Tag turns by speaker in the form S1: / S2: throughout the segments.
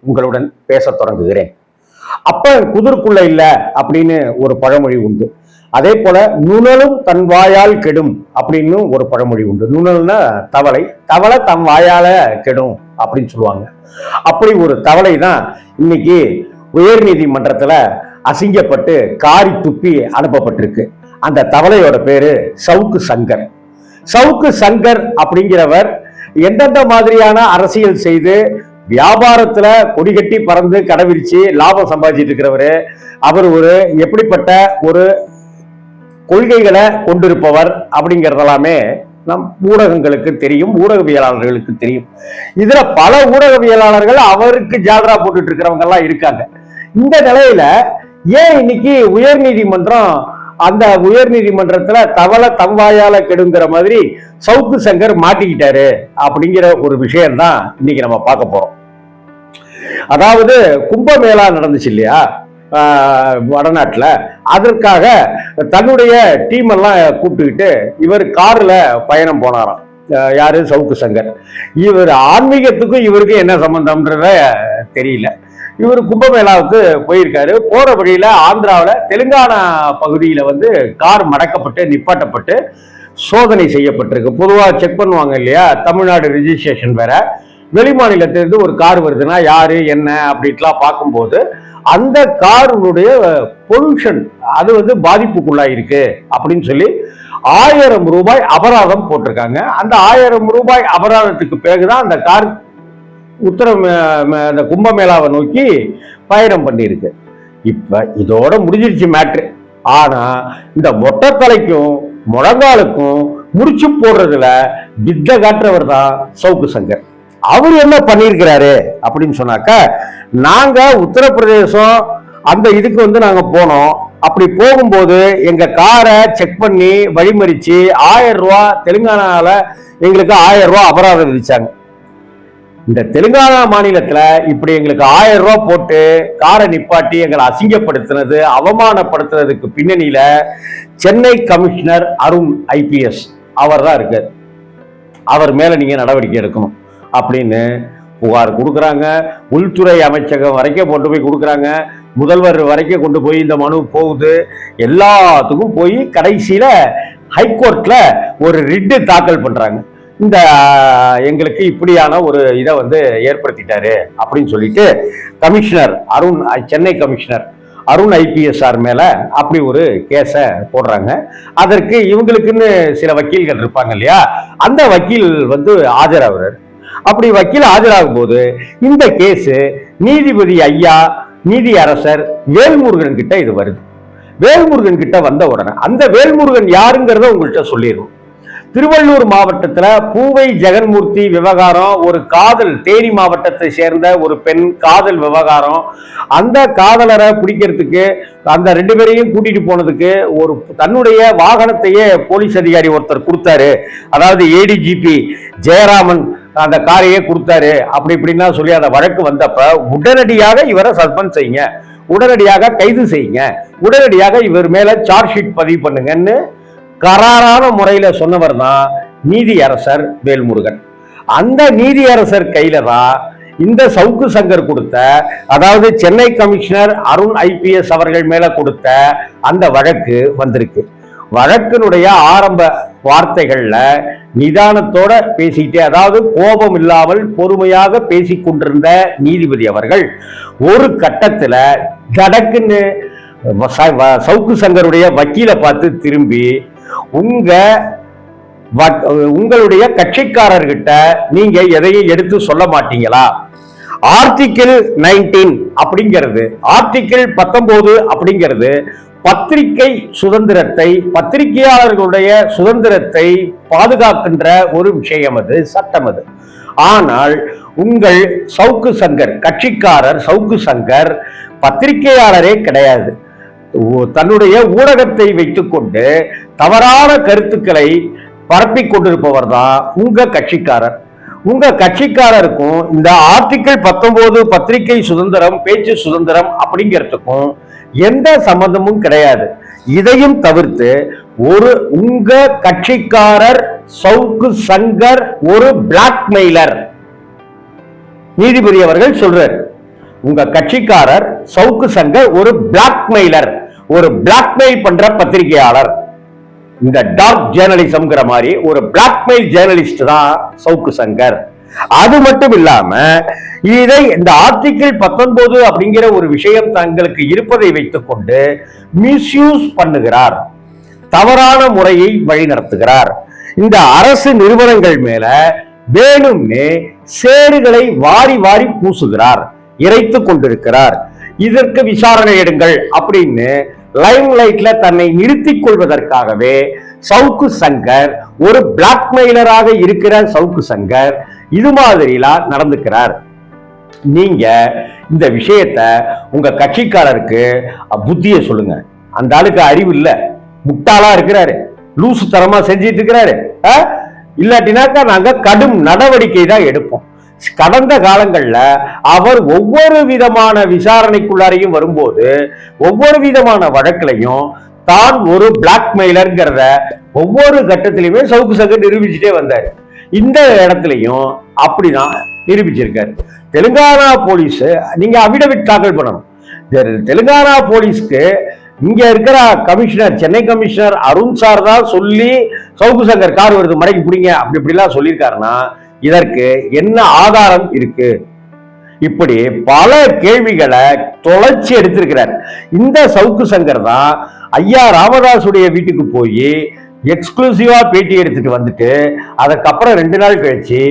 S1: உங்களுடன் பேச தொடங்குகிறேன். அப்ப குதிர்க்குள்ள இல்ல அப்படின்னு ஒரு பழமொழி உண்டு. அதே போல நுணலும் தன் வாயால் கெடும் அப்படின்னு ஒரு பழமொழி உண்டு. நுணல்னா தவளை, தவளை தன் வாயால கெடும் அப்படின்னு சொல்லுவாங்க. அப்படி ஒரு தவளை தான் இன்னைக்கு உயர் நீதிமன்றத்துல அசிங்கப்பட்டு காரி துப்பி அனுப்பப்பட்டிருக்கு. அந்த தவளையோட பேரு சவுக்கு சங்கர். சவுக்கு சங்கர் அப்படிங்கிறவர் எந்தெந்த மாதிரியான அரசியல் செய்து வியாபாரத்துல கொடிகட்டி பறந்து கடைவிரிச்சு லாபம் சம்பாதிச்சிட்டு இருக்கிறவரு. அவர் ஒரு எப்படிப்பட்ட ஒரு கொள்கைகளை கொண்டிருப்பவர் அப்படிங்கிறதெல்லாமே நம் ஊடகங்களுக்கு தெரியும், ஊடகவியலாளர்களுக்கு தெரியும். இதுல பல ஊடகவியலாளர்கள் அவருக்கு ஜால்ரா போட்டுட்டு இருக்கிறவங்க எல்லாம் இருக்காங்க. இந்த நிலையில ஏன் இன்னைக்கு உயர் நீதிமன்றம் அந்த உயர் நீதிமன்றத்துல தவளை தம்வாயால கெடுங்கிற மாதிரி சவுக்கு சங்கர் மாட்டிக்கிட்டாரு அப்படிங்கிற ஒரு விஷயம் தான் இன்னைக்கு நம்ம பார்க்க போறோம். அதாவது கும்பமேளா நடந்துச்சு இல்லையா வடநாட்டுல, அதற்காக தன்னுடைய டீம் எல்லாம் கூப்பிட்டுக்கிட்டு இவர் கார்ல பயணம் போனாராம். யாரு? சவுக்கு சங்கர். இவர் ஆன்மீகத்துக்கும் இவருக்கும் என்ன சம்பந்தம்ன்றத தெரியல. இவர் கும்பமேளாவுக்கு போயிருக்காரு. போற வழியில ஆந்திராவில் தெலுங்கானா பகுதியில கார் மடக்கப்பட்டு நிப்பாட்டப்பட்டு சோதனை செய்யப்பட்டிருக்கு. பொதுவாக செக் பண்ணுவாங்க இல்லையா, தமிழ்நாடு ரிஜிஸ்ட்ரேஷன் வேற, வெளி மாநிலத்திலிருந்து ஒரு கார் வருதுன்னா யாரு என்ன அப்படின்லாம் பார்க்கும்போது அந்த காருடைய பொல்யூஷன் அது பாதிப்புக்குள்ளாயிருக்கு அப்படின்னு சொல்லி 1000 ரூபாய் அபராதம் போட்டிருக்காங்க. அந்த 1000 ரூபாய் அபராதத்துக்கு பிறகுதான் அந்த கார் அந்த கும்பமேளாவை நோக்கி பயணம் பண்ணியிருக்கு. இப்ப இதோட முடிஞ்சிருச்சு மேட்ரு. ஆனா இந்த மொட்டத்தலைக்கும் முழங்காலுக்கும் முடிச்சு போடுறதுல வித்த காட்டுறவர் தான் சவுக்கு சங்கர். அவர் என்ன பண்ணியிருக்கிறாரு அப்படின்னு சொன்னாக்க, நாங்க உத்தரப்பிரதேசம் அந்த இதுக்கு நாங்க போனோம். அப்படி போகும்போது எங்க காரை செக் பண்ணி வழிமறிச்சு 1000 ரூபாய் தெலுங்கானால எங்களுக்கு 1000 ரூபாய் அபராதம் விதிச்சாங்க. இந்த தெலுங்கானா மாநிலத்துல இப்படி எங்களுக்கு 1000 ரூபாய் போட்டு காரை நிப்பாட்டி எங்களை அசிங்கப்படுத்தினது, அவமானப்படுத்துறதுக்கு பின்னணியில சென்னை கமிஷனர் அருண் IPS அவர் தான் இருக்கார். அவர் மேல நீங்க நடவடிக்கை எடுக்கணும் அப்படின்னு புகார் கொடுக்குறாங்க. உள்துறை அமைச்சகம் வரைக்கும் கொண்டு போய் கொடுக்குறாங்க. முதல்வர் வரைக்கும் கொண்டு போய் இந்த மனு போகுது. எல்லாத்துக்கும் போய் கடைசியில ஹைகோர்ட்ல ஒரு ரிட்டு தாக்கல் பண்றாங்க. இந்த எங்களுக்கு இப்படியான ஒரு இதை ஏற்படுத்திட்டாரு அப்படின்னு சொல்லிட்டு commissioner Arun, Chennai commissioner Arun IPS மேல அப்படி ஒரு கேஸை போடுறாங்க. அதற்கு இவங்களுக்குன்னு சில வக்கீல்கள் இருப்பாங்க இல்லையா, அந்த வக்கீல் ஆஜராகிறார். அப்படி வக்கீல் ஆஜராகும் போது இந்த கேஸ் நீதிபதி ஐயா நீதியரசர் வேல்முருகன் கிட்ட இது வருது. வேல்முருகன் கிட்ட வந்த உடனே அந்த வேல்முருகன் யாருங்கிறத உங்கள்கிட்ட சொல்லிடுவோம். திருவள்ளூர் மாவட்டத்துல பூவை ஜெகன்மூர்த்தி விவகாரம், ஒரு காதல், தேனி மாவட்டத்தை சேர்ந்த ஒரு பெண் காதல் விவகாரம். அந்த காதலரை பிடிக்கிறதுக்கு அந்த 2 பேரையும் கூட்டிட்டு போனதுக்கு ஒரு தன்னுடைய வாகனத்தையே போலீஸ் அதிகாரி ஒருத்தர் கொடுத்தாரு. அதாவது ADGP ஜெயராமன் அந்த காரையே கொடுத்தாரு. அப்படி இப்படின்னா சொல்லி அந்த வழக்கு வந்தப்ப உடனடியாக இவரை சஸ்பெண்ட் செய்யுங்க, உடனடியாக கைது செய்யுங்க, உடனடியாக இவர் மேல சார்ஜ் ஷீட் பதிவு பண்ணுங்கன்னு கராரான முறையில சொன்னவர் தான் நீதியரசர் வேல்முருகன். அந்த நீதியரசர் கையில தான் இந்த சவுக்கு சங்கர் கொடுத்த, அதாவது சென்னை கமிஷனர் அருண் IPS அவர்கள் மேல கொடுத்த அந்த வழக்கு வந்திருக்கு. வழக்கினுடைய ஆரம்ப வார்த்தைகள்ல நிதானத்தோட பேசிக்கிட்டே, அதாவது கோபம் இல்லாமல் பொறுமையாக பேசிக் கொண்டிருந்த நீதிபதி அவர்கள் ஒரு கட்டத்துல கடக்குன்னு சவுக்கு சங்கருடைய வக்கீலை பார்த்து திரும்பி, உங்களுடைய கட்சிக்காரர்கிட்ட நீங்க எதையும் எடுத்து சொல்ல மாட்டீங்களா? ஆர்டிகிள் 19 அப்படிங்கிறது, ஆர்டிகிள் 19 அப்படிங்கிறது பத்திரிகை சுதந்திரத்தை, பத்திரிகையாளர்களுடைய சுதந்திரத்தை பாதுகாக்கின்ற ஒரு விஷயம், அது சட்டம் அது. ஆனால் உங்கள் சவுக்கு சங்கர், கட்சிக்காரர் சவுக்கு சங்கர் பத்திரிகையாளரே கிடையாது. தன்னுடைய ஊடகத்தை வைத்துக்கொண்டு தவறான கருத்துக்களை பரப்பிக் கொண்டிருப்பவர் தான் உங்க கட்சிக்காரர். உங்க கட்சிக்காரருக்கும் இந்த ஆர்டிகிள் 19 பத்திரிகை சுதந்திரம், பேச்சு சுதந்திரம் அப்படிங்கிறதுக்கும் எந்த சம்பந்தமும் கிடையாது. இதையும் தவிர்த்து உங்க கட்சிக்காரர் சவுக்கு சங்கர் ஒரு பிளாக்மெயிலர், நீதிபதி அவர்கள் சொல்றார், உங்க கட்சிக்காரர் சவுக்கு சங்கர் ஒரு பிளாக்மெயிலர், ஒரு பிளாக்மெயில் பண்ற பத்திரிகையாளர். இந்த டார்க் ஜேர்னலிசம்ங்கிற மாதிரி ஒரு பிளாக்மெயில் ஜேர்னலிஸ்ட் தான் சவுக்கு சங்கர். அது மட்டும் இல்லாம இதை இந்த ஆர்டிகிள் 19 அப்படிங்கிற ஒரு விஷயம் தங்களுக்கு இருப்பதை வைத்துக் கொண்டு மிஸ்யூஸ் பண்ணுகிறார், தவறான முறையை வழிநடத்துகிறார். இந்த அரசு நிறுவனங்கள் மேல வேணும்னே சேறுகளை வாரி வாரி பூசுகிறார், இறைத்துக் கொண்டிருக்கிறார். இதற்கு விசாரணை எடுங்கள் அப்படின்னு லைம் லைட்ல தன்னை நிறுத்திக் கொள்வதற்காகவே சவுக்கு சங்கர், ஒரு பிளாக்மெயிலராக இருக்கிற சவுக்கு சங்கர் இது மாதிரிலாம் நடந்துக்கிறார். நீங்க இந்த விஷயத்த உங்க கட்சிக்காரருக்கு புத்திய சொல்லுங்க. அந்த ஆளுக்கு அறிவு இல்ல, முட்டாளா இருக்கிறாரு, லூசு தரமா செஞ்சிட்டு இருக்கிறாரு. இல்லாட்டினாக்கா நாங்க கடும் நடவடிக்கை தான் எடுப்போம். கடந்த காலங்கள்ல அவர் ஒவ்வொரு விதமான விசாரணைக்குள்ளாரையும் வரும்போது ஒவ்வொரு விதமான வழக்கிலையும் தான் ஒரு பிளாக்மெயிலர்ங்கிறத ஒவ்வொரு கட்டத்திலையுமே சவுக்கு சங்கர் நிரூபிச்சுட்டே வந்தார். இந்த இடத்துலையும் அப்படிதான் நிரூபிச்சிருக்காரு. தெலுங்கானா போலீஸ் நீங்க அபிடவிட் தாக்கல் பண்ணணும். தெலுங்கானா போலீஸ்க்கு இங்க இருக்கிற commissioner, Chennai commissioner Arun sir தான் சொல்லி சவுக்கு சங்கர் கார் வருது மடக்கி பிடிங்க அப்படி இப்படிலாம் சொல்லியிருக்காருன்னா இதற்கு என்ன ஆதாரம் இருக்கு? இப்படி பல கேள்விகளை தொலைச்சி எடுத்திருக்கிறார். இந்த சவுக்கு சங்கர் தான் ஐயா ராமதாசுடைய வீட்டுக்கு போய் எக்ஸ்க்ளூசிவா பேட்டி எடுத்துட்டு வந்துட்டு அதுக்கப்புறம் 2 நாள் கழிச்சு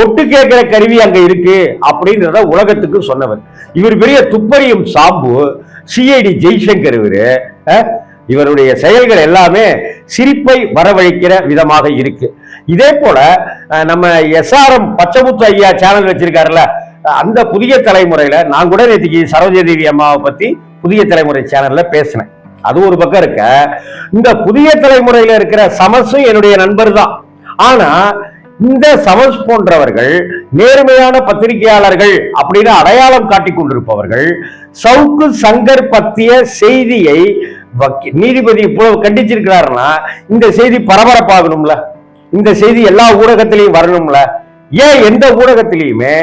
S1: ஒட்டு கேட்கிற கருவி அங்க இருக்கு அப்படின்றத உலகத்துக்கு சொன்னவர். இவர் பெரிய துப்பறியும் சாம்பு, சிஐடி ஜெய்சங்கர். இவருடைய செயல்கள் எல்லாமே சிரிப்பை வரவழைக்கிற விதமாக இருக்கு. இதே போல நம்ம SRM பச்சமுத்து ஐயா சேனல் வச்சிருக்காருல்ல, அந்த புதிய தலைமுறையில நான் கூட நேற்றுக்கு சரோஜதேவி அம்மாவை பத்தி புதிய தலைமுறை சேனல்ல பேசினேன். அது ஒரு பக்கம் இருக்க, இந்த புதிய தலைமுறையில இருக்கிற சமஸும் என்னுடைய நண்பர் தான். ஆனா இந்த சமஸ் போன்றவர்கள் நேர்மையான பத்திரிகையாளர்கள் அப்படின்னு அடையாளம் காட்டிக் கொண்டிருப்பவர்கள் சவுக்கு சங்கர் பற்றிய செய்தியை நீதிபதி இவ்வளவு கண்டிச்சிருக்கிறாருன்னா இந்த செய்தி பரபரப்பாகணும்ல, இந்த செய்தி எல்லா ஊடகத்திலையும் வரணும்ல. ஏன் எந்த ஊடகத்திலையுமே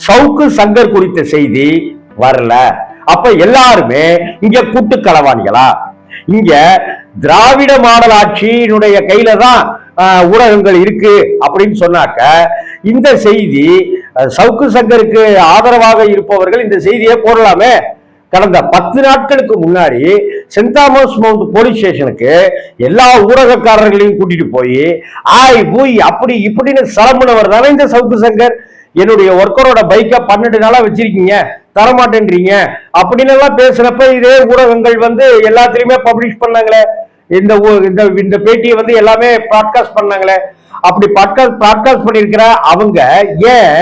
S1: சவுக்கு சங்கர் குறித்த செய்தி வரல? அப்ப எல்லாருமே இங்க கூட்டு களவாணிகளா? இங்க திராவிட மாடல் ஆட்சியினுடைய கையில தான் ஊடகங்கள் இருக்கு அப்படின்னு சொன்னாக்க இந்த செய்தி சவுக்கு சங்கருக்கு ஆதரவாக இருப்பவர்கள் இந்த செய்தியை போடலாமே. கடந்த 10 நாட்களுக்கு முன்னாடி சென்ட் தாமஸ் மவுண்ட் போலீஸ் ஸ்டேஷனுக்கு எல்லா ஊடகக்காரர்களையும் கூட்டிட்டு போய் பூய் அப்படி இப்படின்னு சலமுனவர் தானே இந்த சவுக்கு சங்கர். என்னுடைய ஒர்க்கரோட பைக்கை 12 நாளா வச்சிருக்கீங்க, தரமாட்டேன்றீங்க அப்படின்னு எல்லாம் பேசுறப்ப இதே ஊடகங்கள் எல்லாத்திலையுமே பப்ளிஷ் பண்ணாங்களே, இந்த பேட்டியை எல்லாமே பாட்காஸ்ட் பண்ணாங்களே. அப்படி பாட்காஸ்ட் பண்ணிருக்கிற அவங்க ஏன்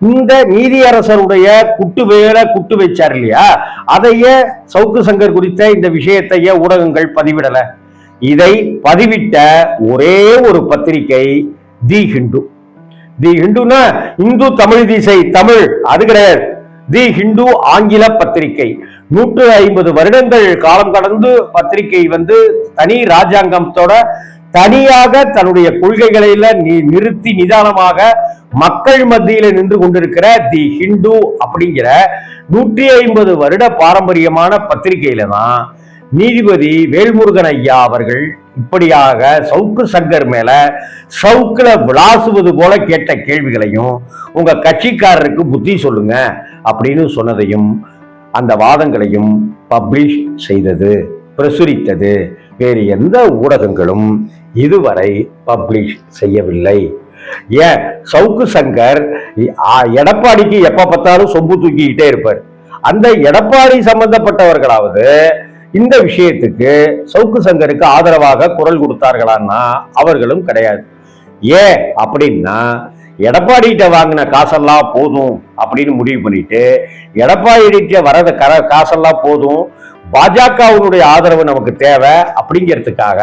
S1: இந்த நீதியரசருடைய குட்டு வச்சார் இல்லையா, அதையே சவுக்கு சங்கர் குறித்த இந்த விஷயத்தையே ஊடகங்கள் பதிவிடல? இதை பதிவிட்ட ஒரே ஒரு பத்திரிகை தி ஹிந்து. தி ஹிந்துனா இந்து தமிழ் திசை தமிழ், அது கிடையாது. தி ஹிந்து ஆங்கில பத்திரிகை. 150 வருடங்கள் காலம் கடந்து பத்திரிகை தனி ராஜாங்கத்தோட தனியாக தன்னுடைய கொள்கைகளில நிறுத்தி நிதானமாக மக்கள் மத்தியில நின்று கொண்டிருக்கிற தி ஹிந்து அப்படிங்கிற 150 வருட பாரம்பரியமான பத்திரிகையில தான் நீதிபதி வேல்முருகன் ஐயா அவர்கள் இப்படியாக சவுக்கு சங்கர் மேல சவுக்குல விளாசுவது போல கேட்ட கேள்விகளையும் உங்க கட்சிக்காரருக்கு புத்தி சொல்லுங்க அப்படின்னு சொன்னதையும் அந்த வாதங்களையும் பப்ளிஷ் செய்தது, பிரசுரித்தது வேறு எந்த ஊடகங்களும் இதுவரை பப்ளிஷ் செய்யவில்லை. ஏன் சவுக்கு சங்கர் எடப்பாடிக்கு எப்ப பார்த்தாலும் சொம்பு தூக்கிக்கிட்டே இருப்பார். அந்த எடப்பாடி சம்பந்தப்பட்டவர்களாவது இந்த விஷயத்துக்கு சவுக்கு சங்கருக்கு ஆதரவாக குரல் கொடுத்தார்களான்னா அவர்களும் கிடையாது. ஏன் அப்படின்னா எடப்பாடிகிட்ட வாங்கின காசெல்லாம் போதும் அப்படின்னு முடிவு பண்ணிட்டு எடப்பாடிகிட்ட வரத காசெல்லாம் போதும், பாஜகவினுடைய ஆதரவு நமக்கு தேவை அப்படிங்கிறதுக்காக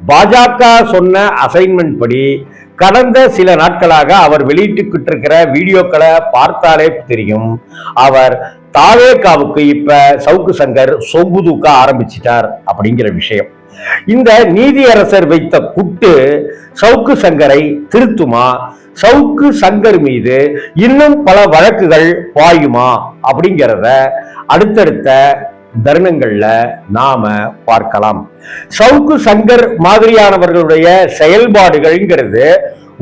S1: பாஜக சொன்ன அசைன்மெண்ட் படி கடந்த சில நாட்களாக அவர் வெளியிட்டுக்கிட்டு இருக்கிற வீடியோக்களை பார்த்தாலே தெரியும், அவர் தாவேகாவுக்கு இப்ப சவுக்கு சங்கர் சொம்பு தூக்க ஆரம்பிச்சிட்டார் அப்படிங்கிற விஷயம். இந்த நீதியரசர் வைத்த குட்டு சவுக்கு சங்கரை திருத்துமா? சவுக்கு சங்கர் மீது இன்னும் பல வழக்குகள் பாயுமா அப்படிங்கிறத அடுத்தடுத்த தருணங்கள்ல நாம பார்க்கலாம். சவுக்கு சங்கர் மாதிரியானவர்களுடைய செயல்பாடுகள்ங்கிறது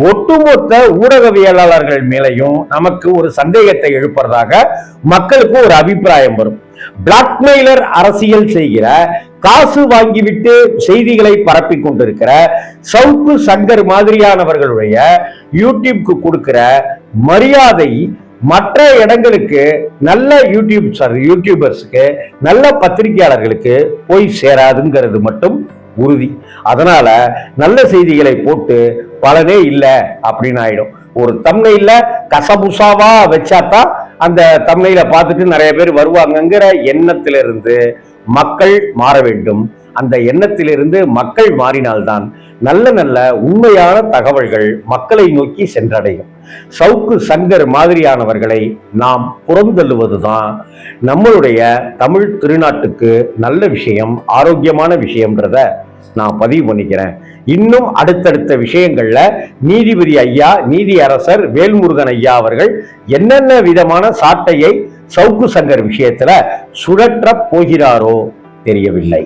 S1: ஒட்டுமொத்த ஊடகவியலாளர்கள் மேலையும் நமக்கு ஒரு சந்தேகத்தை எழுப்புறதாக மக்களுக்கு ஒரு அபிப்பிராயம் வரும். பிளாக்மெயிலர் அரசியல் செய்கிற, காசு வாங்கிவிட்டு செய்திகளை பரப்பி கொண்டிருக்கிற சவுக்கு சங்கர் மாதிரியானவர்களுடைய யூடியூப்க்கு கொடுக்கிற மரியாதை மற்ற இடங்களுக்கு, நல்ல யூடியூபர்ஸ்க்கு, நல்ல பத்திரிகையாளர்களுக்கு போய் சேராதுங்கிறது மட்டும் உறுதி. அதனால நல்ல செய்திகளை போட்டு பலனே இல்லை அப்படின்னு ஆயிடும். ஒரு தம்ப்நெயில்ல கசபுசாவா வச்சாதான் அந்த தம்ப்நெயில பார்த்துட்டு நிறைய பேர் வருவாங்கங்கிற எண்ணத்திலிருந்து மக்கள் மாற வேண்டும். அந்த எண்ணத்திலிருந்து மக்கள் மாறினால்தான் நல்ல நல்ல உண்மையான தகவல்கள் மக்களை நோக்கி சென்றடையும். சவுக்கு சங்கர் மாதிரியானவர்களை நாம் புறந்தள்ளுவதுதான் நம்மளுடைய தமிழ் திருநாட்டுக்கு நல்ல விஷயம், ஆரோக்கியமான விஷயம்ன்றத நான் பதிவு பண்ணிக்கிறேன். இன்னும் அடுத்தடுத்த விஷயங்கள்ல நீதிபதி ஐயா, நீதியரசர் வேல்முருகன் ஐயா அவர்கள் என்னென்ன விதமான சாட்டையை சவுக்கு சங்கர் விஷயத்துல சுழற்ற போகிறாரோ தெரியவில்லை.